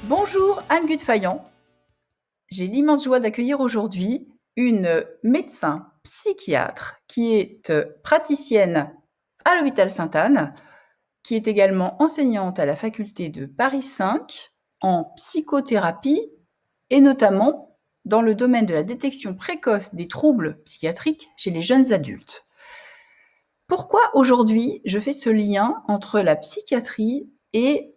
Bonjour Anne Gutfayant. J'ai l'immense joie d'accueillir aujourd'hui une médecin psychiatre qui est praticienne à l'hôpital Sainte-Anne, qui est également enseignante à la faculté de Paris 5 en psychothérapie et notamment dans le domaine de la détection précoce des troubles psychiatriques chez les jeunes adultes. Pourquoi aujourd'hui je fais ce lien entre la psychiatrie et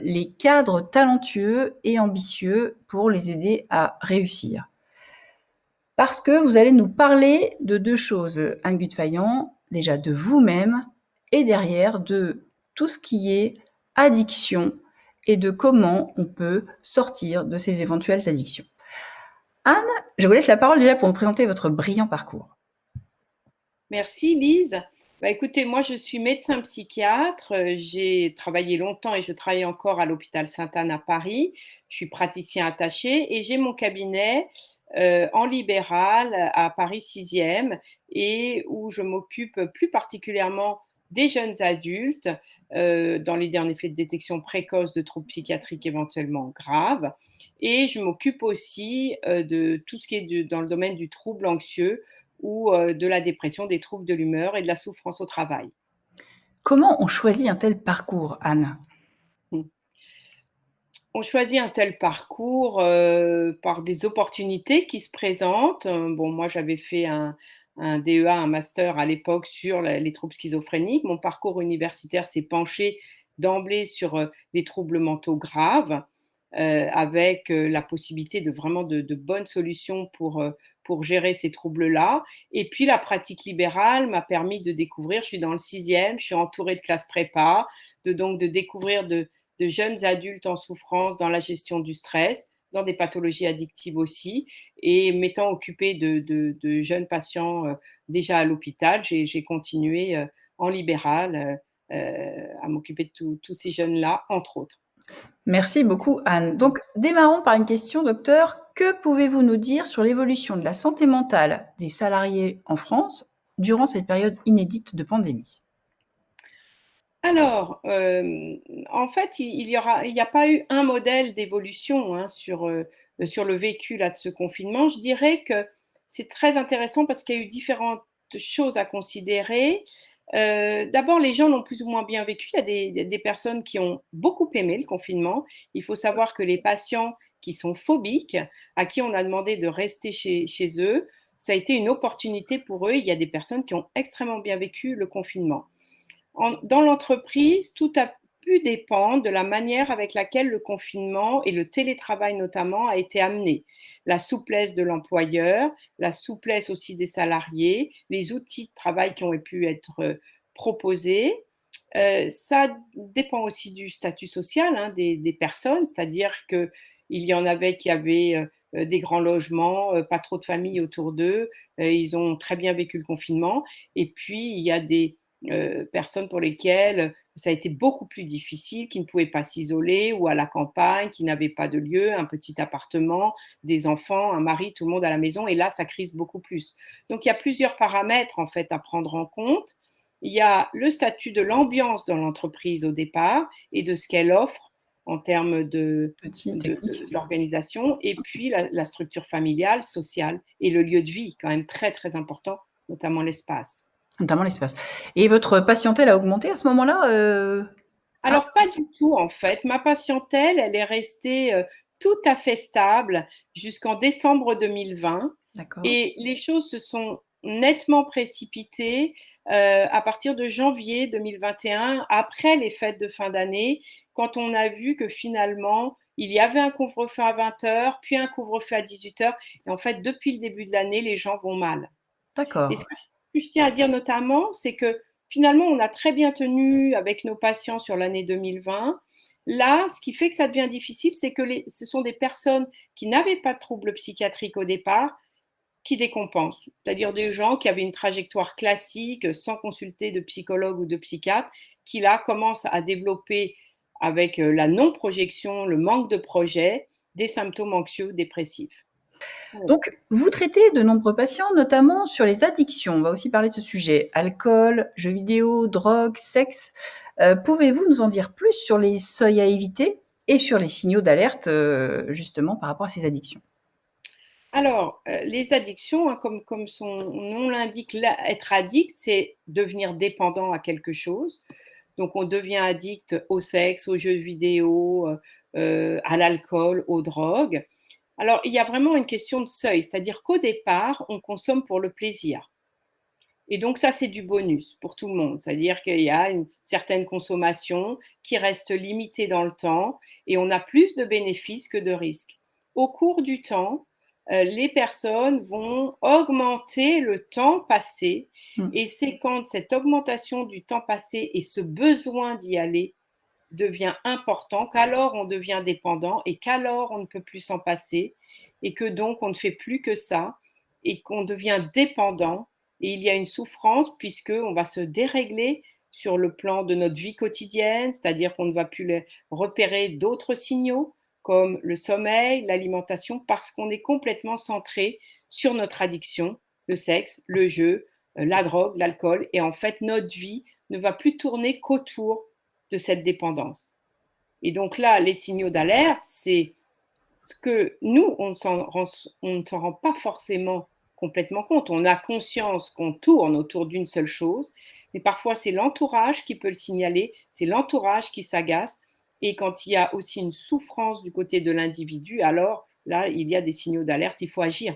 les cadres talentueux et ambitieux pour les aider à réussir? Parce que vous allez nous parler de 2 choses, Anne Gutfayant, déjà de vous-même et derrière de tout ce qui est addiction et de comment on peut sortir de ces éventuelles addictions. Anne, je vous laisse la parole déjà pour nous présenter votre brillant parcours. Merci Lise. Écoutez, moi je suis médecin psychiatre, j'ai travaillé longtemps et je travaille encore à l'hôpital Sainte-Anne à Paris. Je suis praticien attaché et j'ai mon cabinet en libéral à Paris 6e et où je m'occupe plus particulièrement des jeunes adultes dans l'idée en effet de détection précoce de troubles psychiatriques éventuellement graves. Et je m'occupe aussi de tout ce qui est dans le domaine du trouble anxieux ou de la dépression, des troubles de l'humeur et de la souffrance au travail. Comment on choisit un tel parcours, Anne? Mmh. On choisit un tel parcours, par des opportunités qui se présentent. Bon, moi, j'avais fait un DEA, un master à l'époque sur les troubles schizophréniques. Mon parcours universitaire s'est penché d'emblée sur, les troubles mentaux graves, avec, la possibilité de vraiment de bonnes solutions pour gérer ces troubles-là. Et puis la pratique libérale m'a permis de découvrir, je suis dans le 6e, je suis entourée de classes prépa, de découvrir de jeunes adultes en souffrance dans la gestion du stress, dans des pathologies addictives aussi. Et m'étant occupée de jeunes patients déjà à l'hôpital, j'ai continué en libéral à m'occuper de tous ces jeunes-là, entre autres. Merci beaucoup, Anne. Donc, démarrons par une question, docteur. Que pouvez-vous nous dire sur l'évolution de la santé mentale des salariés en France durant cette période inédite de pandémie? Alors, en fait, il y a pas eu un modèle d'évolution, hein, sur le vécu là de ce confinement. Je dirais que c'est très intéressant parce qu'il y a eu différentes choses à considérer. D'abord, les gens l'ont plus ou moins bien vécu. Il y a des personnes qui ont beaucoup aimé le confinement. Il faut savoir que les patients qui sont phobiques, à qui on a demandé de rester chez eux, ça a été une opportunité pour eux. Il y a des personnes qui ont extrêmement bien vécu le confinement. Dans l'entreprise, tout a pu dépendre de la manière avec laquelle le confinement et le télétravail notamment a été amené. La souplesse de l'employeur, la souplesse aussi des salariés, les outils de travail qui ont pu être proposés. Ça dépend aussi du statut social, hein, des personnes, c'est-à-dire qu'il y en avait qui avaient des grands logements, pas trop de familles autour d'eux, ils ont très bien vécu le confinement. Et puis, il y a des personnes pour lesquelles ça a été beaucoup plus difficile, qui ne pouvaient pas s'isoler ou à la campagne, qui n'avaient pas de lieu, un petit appartement, des enfants, un mari, tout le monde à la maison. Et là, ça crise beaucoup plus. Donc, il y a plusieurs paramètres en fait à prendre en compte. Il y a le statut de l'ambiance dans l'entreprise au départ et de ce qu'elle offre en termes Outils techniques. de l'organisation, et puis la structure familiale, sociale et le lieu de vie, quand même très très important, notamment l'espace. Notamment l'espace. Et votre patientèle a augmenté à ce moment-là? Ah, Alors pas du tout en fait. Ma patientèle, elle est restée, tout à fait stable jusqu'en décembre 2020 d'accord. et les choses se sont nettement précipitées, à partir de janvier 2021, après les fêtes de fin d'année, quand on a vu que finalement, il y avait un couvre-feu à 20h, puis un couvre-feu à 18h, et en fait, depuis le début de l'année, les gens vont mal. Et ce D'accord. que je tiens à dire notamment, c'est que finalement, on a très bien tenu avec nos patients sur l'année 2020. Là, ce qui fait que ça devient difficile, c'est que ce sont des personnes qui n'avaient pas de troubles psychiatriques au départ qui décompensent. C'est-à-dire des gens qui avaient une trajectoire classique sans consulter de psychologue ou de psychiatre, qui là commencent à développer avec la non-projection, le manque de projet, des symptômes anxieux, dépressifs. Voilà. Donc, vous traitez de nombreux patients, notamment sur les addictions. On va aussi parler de ce sujet. Alcool, jeux vidéo, drogue, sexe. Pouvez-vous nous en dire plus sur les seuils à éviter et sur les signaux d'alerte, justement par rapport à ces addictions? Alors, les addictions, hein, comme son nom l'indique, être addict, c'est devenir dépendant à quelque chose. Donc on devient addict au sexe, aux jeux vidéo, à l'alcool, aux drogues. Alors il y a vraiment une question de seuil, c'est-à-dire qu'au départ, on consomme pour le plaisir. Et donc ça, c'est du bonus pour tout le monde. C'est-à-dire qu'il y a une certaine consommation qui reste limitée dans le temps et on a plus de bénéfices que de risques. Au cours du temps, les personnes vont augmenter le temps passé Mmh. et c'est quand cette augmentation du temps passé et ce besoin d'y aller devient important qu'alors on devient dépendant et qu'alors on ne peut plus s'en passer et que donc on ne fait plus que ça et qu'on devient dépendant et il y a une souffrance puisqu'on va se dérégler sur le plan de notre vie quotidienne, c'est-à-dire qu'on ne va plus repérer d'autres signaux comme le sommeil, l'alimentation, parce qu'on est complètement centré sur notre addiction, le sexe, le jeu, la drogue, l'alcool, et en fait notre vie ne va plus tourner qu'autour de cette dépendance. Et donc là, les signaux d'alerte, c'est ce que nous, on ne s'en rend pas forcément complètement compte. On a conscience qu'on tourne autour d'une seule chose, mais parfois c'est l'entourage qui peut le signaler, c'est l'entourage qui s'agace. Et quand il y a aussi une souffrance du côté de l'individu, alors là, il y a des signaux d'alerte, il faut agir.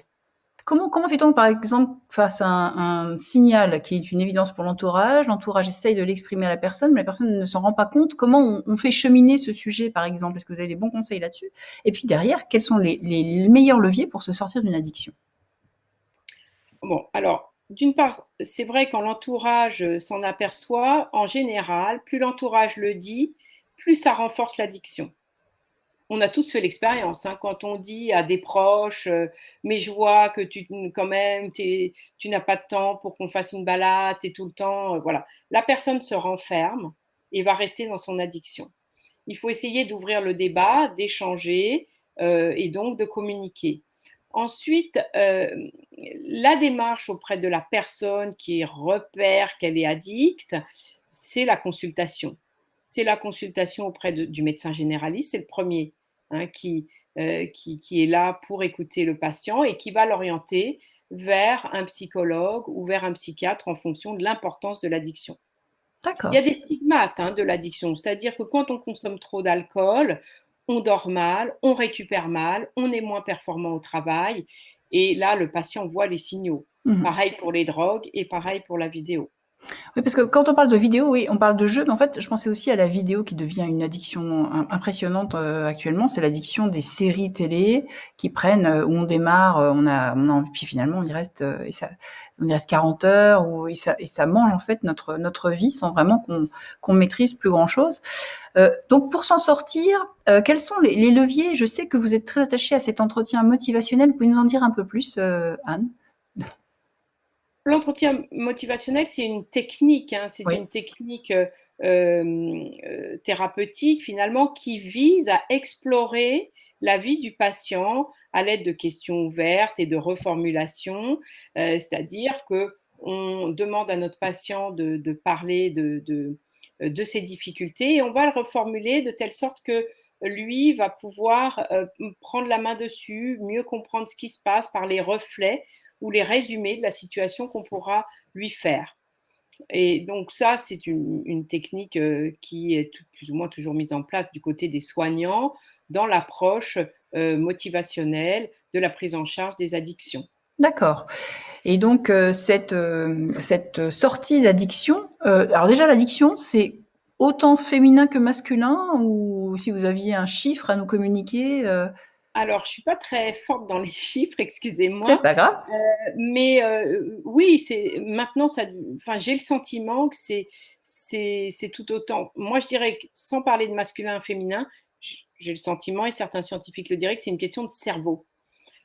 Comment fait-on, par exemple, face à un signal qui est une évidence pour l'entourage? L'entourage essaye de l'exprimer à la personne, mais la personne ne s'en rend pas compte. Comment on fait cheminer ce sujet, par exemple? Est-ce que vous avez des bons conseils là-dessus? Et puis derrière, quels sont les meilleurs leviers pour se sortir d'une addiction? Bon, alors, d'une part, c'est vrai quand l'entourage s'en aperçoit, en général, plus l'entourage le dit, plus ça renforce l'addiction. On a tous fait l'expérience, hein, quand on dit à des proches, «Mais je vois que quand même, tu n'as pas de temps pour qu'on fasse une balade, tu es tout le temps», voilà. La personne se renferme et va rester dans son addiction. Il faut essayer d'ouvrir le débat, d'échanger, et donc de communiquer. Ensuite, la démarche auprès de la personne qui repère qu'elle est addicte, c'est la consultation. C'est la consultation auprès du médecin généraliste, c'est le premier, hein, qui est là pour écouter le patient et qui va l'orienter vers un psychologue ou vers un psychiatre en fonction de l'importance de l'addiction. Il y a D'accord. des stigmates, hein, de l'addiction, c'est-à-dire que quand on consomme trop d'alcool, on dort mal, on récupère mal, on est moins performant au travail et là, le patient voit les signaux. Mmh. Pareil pour les drogues et pareil pour la vidéo. Oui, parce que quand on parle de vidéo, oui, on parle de jeux, mais en fait, je pensais aussi à la vidéo qui devient une addiction impressionnante actuellement. C'est l'addiction des séries télé qui prennent, où on démarre, on a envie, puis finalement on y reste 40 heures, et ça mange en fait notre vie sans vraiment qu'on maîtrise plus grand chose. Donc pour s'en sortir, quels sont les leviers? Je sais que vous êtes très attachée à cet entretien motivationnel. Vous pouvez nous en dire un peu plus, Anne? L'entretien motivationnel, c'est une technique, hein, c'est Oui. une technique, thérapeutique finalement qui vise à explorer la vie du patient à l'aide de questions ouvertes et de reformulations. C'est-à-dire qu'on demande à notre patient de parler de ses difficultés et on va le reformuler de telle sorte que lui va pouvoir, prendre la main dessus, mieux comprendre ce qui se passe par les reflets ou les résumés de la situation qu'on pourra lui faire. Et donc ça, c'est une technique qui est plus ou moins toujours mise en place du côté des soignants dans l'approche motivationnelle de la prise en charge des addictions. D'accord. Et donc, cette sortie d'addiction, alors déjà l'addiction, c'est autant féminin que masculin, ou si vous aviez un chiffre à nous communiquer? Alors, je suis pas très forte dans les chiffres, C'est excusez-moi, pas grave. mais oui, c'est maintenant ça, enfin, j'ai le sentiment que c'est tout autant. Moi, je dirais que sans parler de masculin, féminin, j'ai le sentiment et certains scientifiques le diraient que c'est une question de cerveau.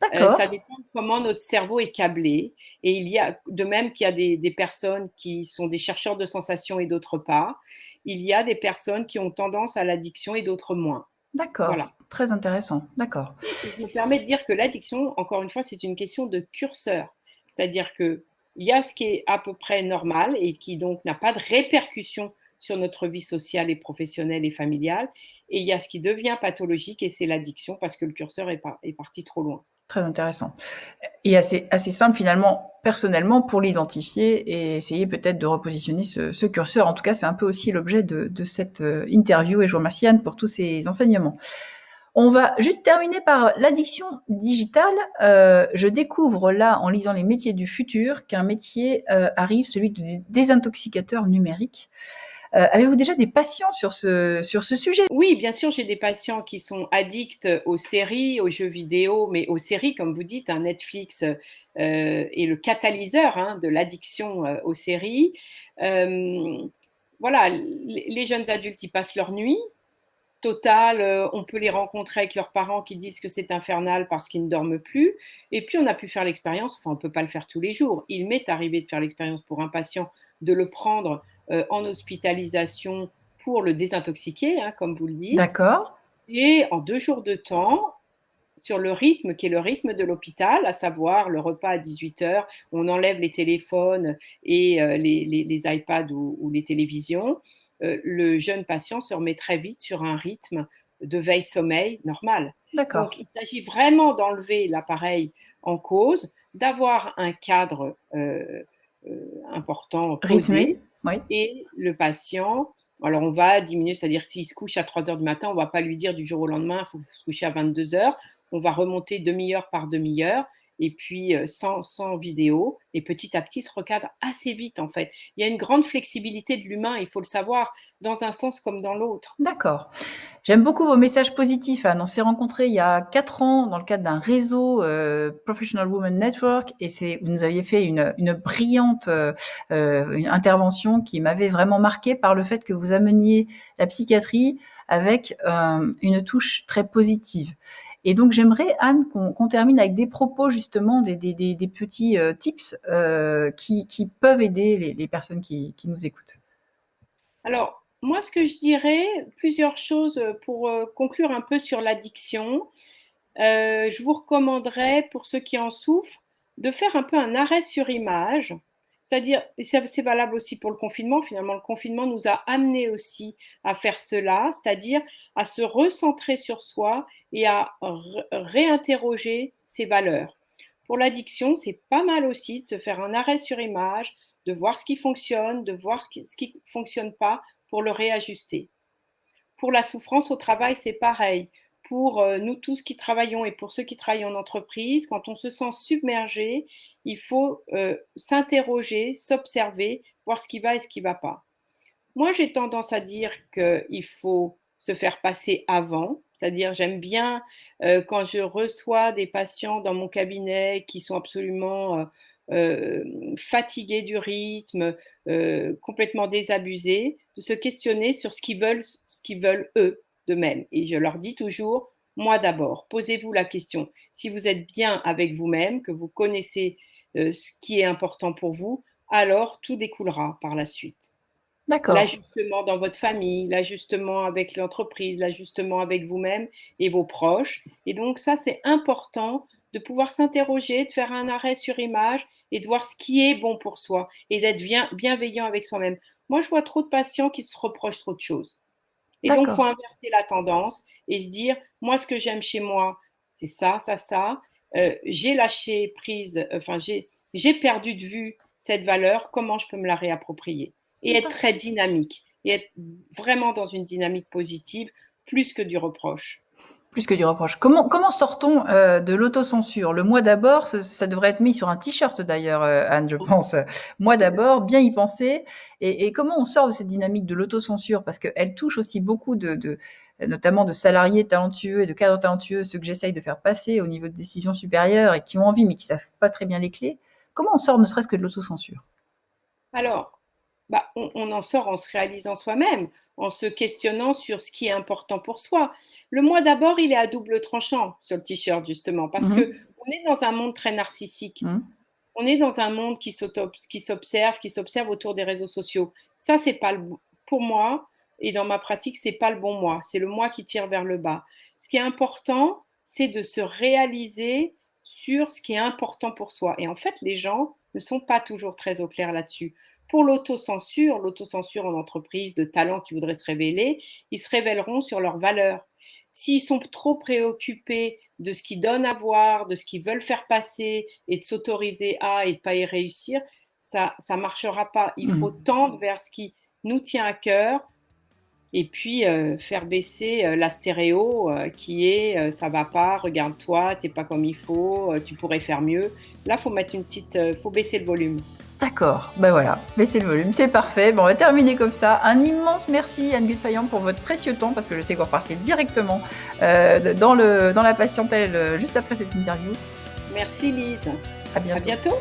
Ça D'accord, dépend de comment notre cerveau est câblé et il y a de même qu'il y a des personnes qui sont des chercheurs de sensations et d'autres pas. Il y a des personnes qui ont tendance à l'addiction et d'autres moins. d'accord, Voilà. très intéressant, d'accord. Et je me permets de dire que l'addiction, encore une fois, c'est une question de curseur. C'est-à-dire qu'il y a ce qui est à peu près normal et qui donc n'a pas de répercussion sur notre vie sociale et professionnelle et familiale. Et il y a ce qui devient pathologique et c'est l'addiction parce que le curseur est parti trop loin. Très intéressant et assez simple finalement, personnellement, pour l'identifier et essayer peut-être de repositionner ce curseur. En tout cas, c'est un peu aussi l'objet de cette interview et je vous remercie Anne pour tous ces enseignements. On va juste terminer par l'addiction digitale. Je découvre là, en lisant les métiers du futur, qu'un métier arrive, celui de désintoxicateur numérique. Avez-vous déjà des patients sur ce sujet? Oui, bien sûr, j'ai des patients qui sont addicts aux séries, aux jeux vidéo, mais aux séries, comme vous dites, hein, Netflix est le catalyseur hein, de l'addiction aux séries. Euh, voilà, les jeunes adultes, ils passent leur nuit totale. On peut les rencontrer avec leurs parents qui disent que c'est infernal parce qu'ils ne dorment plus. Et puis, on a pu faire l'expérience, enfin, on ne peut pas le faire tous les jours. Il m'est arrivé de faire l'expérience pour un patient, de le prendre en hospitalisation pour le désintoxiquer, hein, comme vous le dites. D'accord. Et en 2 jours de temps, sur le rythme qui est le rythme de l'hôpital, à savoir le repas à 18 heures, on enlève les téléphones et les iPads ou les télévisions, le jeune patient se remet très vite sur un rythme de veille-sommeil normal. D'accord. Donc, il s'agit vraiment d'enlever l'appareil en cause, d'avoir un cadre important Rythmé, posé, oui. et le patient, alors on va diminuer, c'est-à-dire s'il se couche à 3 heures du matin, on ne va pas lui dire du jour au lendemain, il faut se coucher à 22 heures. On va remonter demi-heure par demi-heure et puis sans vidéo. Et petit à petit, se recadre assez vite en fait. Il y a une grande flexibilité de l'humain, il faut le savoir, dans un sens comme dans l'autre. D'accord. J'aime beaucoup vos messages positifs, Anne. On s'est rencontrés il y a 4 ans dans le cadre d'un réseau Professional Women Network et vous nous aviez fait une brillante une intervention qui m'avait vraiment marquée par le fait que vous ameniez la psychiatrie avec une touche très positive. Et donc j'aimerais, Anne, qu'on termine avec des propos justement, des petits tips qui peuvent aider les personnes qui nous écoutent. Alors, moi, ce que je dirais, plusieurs choses pour conclure un peu sur l'addiction. Je vous recommanderais, pour ceux qui en souffrent, de faire un peu un arrêt sur image. C'est-à-dire, c'est valable aussi pour le confinement. Finalement, le confinement nous a amené aussi à faire cela, c'est-à-dire à se recentrer sur soi et à réinterroger ses valeurs. Pour l'addiction, c'est pas mal aussi de se faire un arrêt sur image, de voir ce qui fonctionne, de voir ce qui ne fonctionne pas pour le réajuster. Pour la souffrance au travail, c'est pareil. Pour nous tous qui travaillons et pour ceux qui travaillent en entreprise, quand on se sent submergé, il faut s'interroger, s'observer, voir ce qui va et ce qui ne va pas. Moi, j'ai tendance à dire qu'il faut se faire passer avant, c'est-à-dire j'aime bien quand je reçois des patients dans mon cabinet qui sont absolument fatigués du rythme, complètement désabusés, de se questionner sur ce qu'ils veulent eux d'eux-mêmes. Et je leur dis toujours, moi d'abord, posez-vous la question. Si vous êtes bien avec vous-même, que vous connaissez ce qui est important pour vous, alors tout découlera par la suite. D'accord. L'ajustement dans votre famille, l'ajustement avec l'entreprise, l'ajustement avec vous-même et vos proches. Et donc ça, c'est important de pouvoir s'interroger, de faire un arrêt sur image et de voir ce qui est bon pour soi et d'être bienveillant avec soi-même. Moi, je vois trop de patients qui se reprochent trop de choses. Et donc, il faut D'accord. inverser la tendance et se dire, moi, ce que j'aime chez moi, c'est ça, ça, ça. J'ai lâché prise, enfin, j'ai perdu de vue cette valeur, comment je peux me la réapproprier? Et être très dynamique, et être vraiment dans une dynamique positive, plus que du reproche. Plus que du reproche. Comment sort-on de l'autocensure? Le moi d'abord, ça devrait être mis sur un t-shirt d'ailleurs, Anne, je pense. Moi d'abord, bien y penser. Et comment on sort de cette dynamique de l'autocensure? Parce qu'elle touche aussi beaucoup notamment de salariés talentueux et de cadres talentueux, ceux que j'essaye de faire passer au niveau de décision supérieure et qui ont envie mais qui savent pas très bien les clés. Comment on sort ne serait-ce que de l'autocensure? Alors, bah, on en sort en se réalisant soi-même, en se questionnant sur ce qui est important pour soi. Le moi d'abord, il est à double tranchant sur le t-shirt, justement, parce que Mhm. on est dans un monde très narcissique. Mhm. On est dans un monde qui s'observe autour des réseaux sociaux. Ça, c'est pas pour moi, et dans ma pratique, c'est pas le bon moi. C'est le moi qui tire vers le bas. Ce qui est important, c'est de se réaliser sur ce qui est important pour soi. Et en fait, les gens ne sont pas toujours très au clair là-dessus. Pour l'autocensure en entreprise de talents qui voudraient se révéler, ils se révéleront sur leurs valeurs. S'ils sont trop préoccupés de ce qu'ils donnent à voir, de ce qu'ils veulent faire passer et de s'autoriser à et de ne pas y réussir, ça ne marchera pas. Il faut tendre vers ce qui nous tient à cœur et puis faire baisser la stéréo qui est ça va pas, regarde-toi, t'es pas comme il faut, tu pourrais faire mieux. Là, faut mettre faut baisser le volume. D'accord, ben voilà, baissez le volume, c'est parfait. Bon, on va terminer comme ça. Un immense merci Anne Gutfayant pour votre précieux temps, parce que je sais qu'on repartait directement dans la patientèle juste après cette interview. Merci Lise. À bientôt. À bientôt.